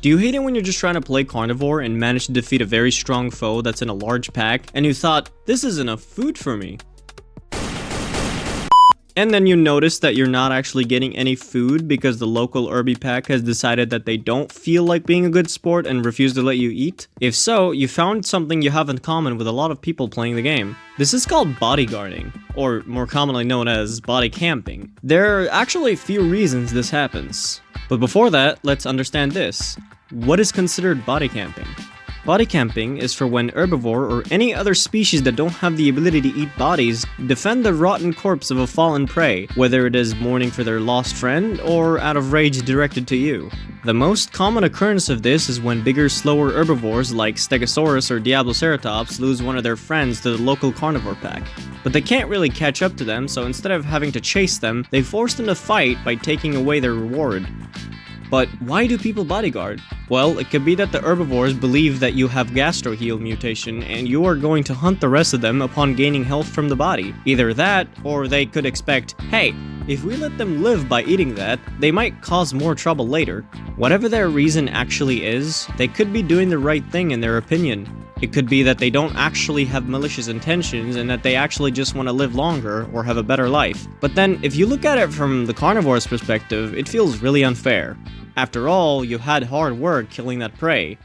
Do you hate it when you're just trying to play carnivore and manage to defeat a very strong foe that's in a large pack, and you thought, this is enough food for me? And then you notice that you're not actually getting any food because the local Irby pack has decided that they don't feel like being a good sport and refuse to let you eat? If so, you found something you have in common with a lot of people playing the game. This is called bodyguarding, or more commonly known as bodycamping. There are actually a few reasons this happens. But before that, let's understand this. What is considered bodycamping? Bodycamping is for when herbivore or any other species that don't have the ability to eat bodies defend the rotten corpse of a fallen prey, whether it is mourning for their lost friend or out of rage directed to you. The most common occurrence of this is when bigger, slower herbivores like Stegosaurus or Diabloceratops lose one of their friends to the local carnivore pack. But they can't really catch up to them, so instead of having to chase them, they force them to fight by taking away their reward. But why do people bodyguard? Well, it could be that the herbivores believe that you have Gastro mutation and you are going to hunt the rest of them upon gaining health from the body. Either that, or they could expect, hey, if we let them live by eating that, they might cause more trouble later. Whatever their reason actually is, they could be doing the right thing in their opinion. It could be that they don't actually have malicious intentions and that they actually just want to live longer or have a better life. But then, if you look at it from the carnivore's perspective, it feels really unfair. After all, you had hard work killing that prey.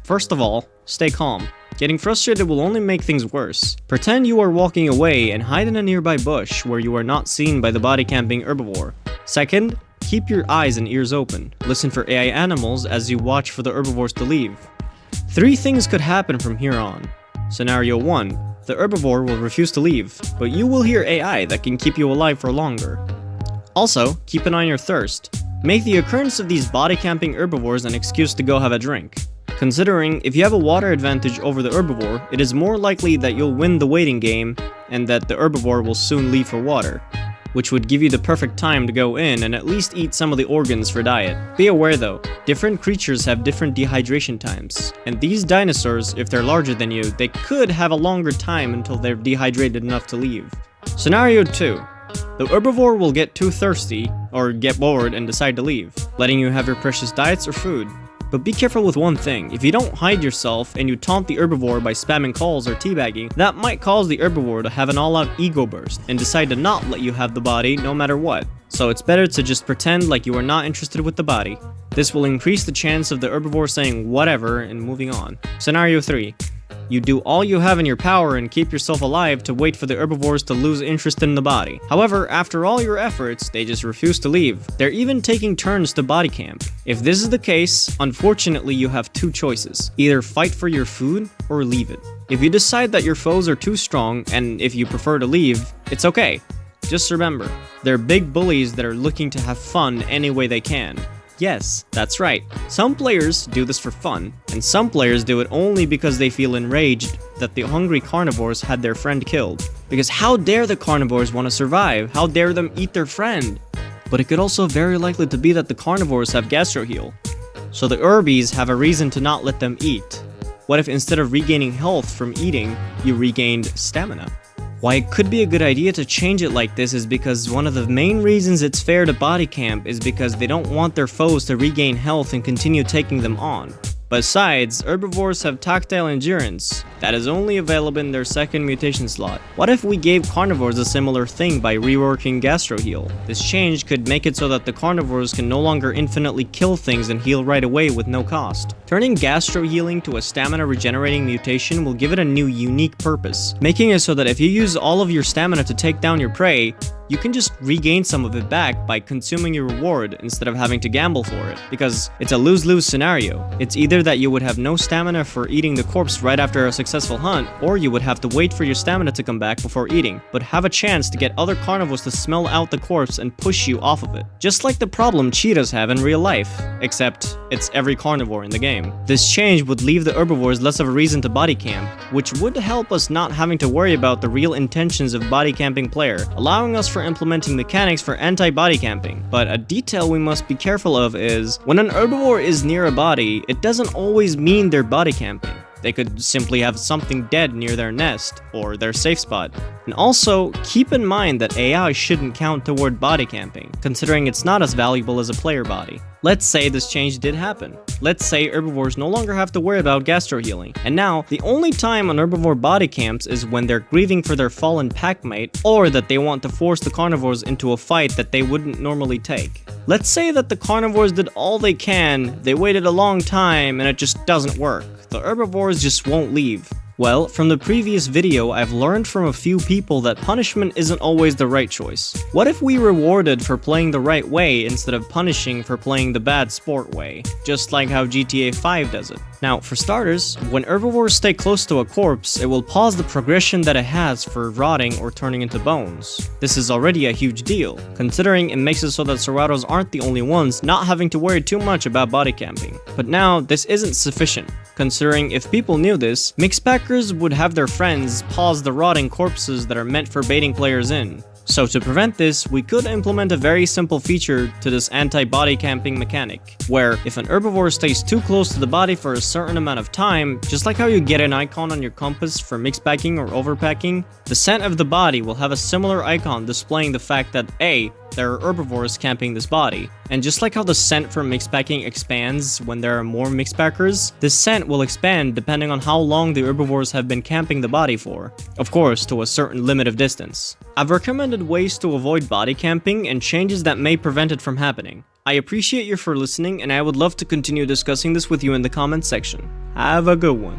First of all, stay calm. Getting frustrated will only make things worse. Pretend you are walking away and hide in a nearby bush where you are not seen by the bodycamping herbivore. Second, keep your eyes and ears open. Listen for AI animals as you watch for the herbivores to leave. 3 things could happen from here on. Scenario 1. The herbivore will refuse to leave, but you will hear AI that can keep you alive for longer. Also, keep an eye on your thirst. Make the occurrence of these bodycamping herbivores an excuse to go have a drink. Considering if you have a water advantage over the herbivore, it is more likely that you'll win the waiting game and that the herbivore will soon leave for water, which would give you the perfect time to go in and at least eat some of the organs for diet. Be aware though, different creatures have different dehydration times, and these dinosaurs, if they're larger than you, they could have a longer time until they're dehydrated enough to leave. Scenario 2. The herbivore will get too thirsty, or get bored and decide to leave, letting you have your precious diets or food. But be careful with one thing, if you don't hide yourself and you taunt the herbivore by spamming calls or teabagging, that might cause the herbivore to have an all-out ego burst and decide to not let you have the body no matter what. So it's better to just pretend like you are not interested with the body. This will increase the chance of the herbivore saying whatever and moving on. Scenario 3. You do all you have in your power and keep yourself alive to wait for the herbivores to lose interest in the body. However, after all your efforts, they just refuse to leave. They're even taking turns to body camp. If this is the case, unfortunately you have 2 choices. Either fight for your food or leave it. If you decide that your foes are too strong and if you prefer to leave, it's okay. Just remember, they're big bullies that are looking to have fun any way they can. Yes, that's right. Some players do this for fun, and some players do it only because they feel enraged that the hungry carnivores had their friend killed. Because how dare the carnivores want to survive? How dare them eat their friend? But it could also very likely to be that the carnivores have Gastro heal, so the herbies have a reason to not let them eat. What if instead of regaining health from eating, you regained stamina? Why it could be a good idea to change it like this is because one of the main reasons it's fair to bodycamp is because they don't want their foes to regain health and continue taking them on. Besides, herbivores have tactile endurance that is only available in their second mutation slot. What if we gave carnivores a similar thing by reworking Gastro heal? This change could make it so that the carnivores can no longer infinitely kill things and heal right away with no cost. Turning Gastro healing to a stamina regenerating mutation will give it a new unique purpose, making it so that if you use all of your stamina to take down your prey, you can just regain some of it back by consuming your reward instead of having to gamble for it, because it's a lose-lose scenario. It's either that you would have no stamina for eating the corpse right after a successful hunt, or you would have to wait for your stamina to come back before eating, but have a chance to get other carnivores to smell out the corpse and push you off of it. Just like the problem cheetahs have in real life, except it's every carnivore in the game. This change would leave the herbivores less of a reason to bodycamp, which would help us not having to worry about the real intentions of bodycamping player, allowing us for implementing mechanics for anti-bodycamping. But a detail we must be careful of is, when an herbivore is near a body, it doesn't always mean they're bodycamping. They could simply have something dead near their nest, or their safe spot. And also, keep in mind that AI shouldn't count toward body camping, considering it's not as valuable as a player body. Let's say this change did happen. Let's say herbivores no longer have to worry about gastro healing, and now the only time an herbivore body camps is when they're grieving for their fallen packmate, or that they want to force the carnivores into a fight that they wouldn't normally take. Let's say that the carnivores did all they can, they waited a long time, and it just doesn't work. The herbivores just won't leave. Well, from the previous video, I've learned from a few people that punishment isn't always the right choice. What if we rewarded for playing the right way instead of punishing for playing the bad sport way? Just like how GTA 5 does it. Now, for starters, when herbivores stay close to a corpse, it will pause the progression that it has for rotting or turning into bones. This is already a huge deal, considering it makes it so that Cerrados aren't the only ones not having to worry too much about body camping. But now, this isn't sufficient, considering if people knew this, mixpackers would have their friends pause the rotting corpses that are meant for baiting players in. So to prevent this, we could implement a very simple feature to this anti-body camping mechanic, where if an herbivore stays too close to the body for a certain amount of time, just like how you get an icon on your compass for mixpacking or overpacking, the scent of the body will have a similar icon displaying the fact that A, there are herbivores camping this body. And just like how the scent for mixpacking expands when there are more mixpackers, this scent will expand depending on how long the herbivores have been camping the body for. Of course, to a certain limit of distance. I've recommended ways to avoid body camping and changes that may prevent it from happening. I appreciate you for listening, and I would love to continue discussing this with you in the comments section. Have a good one.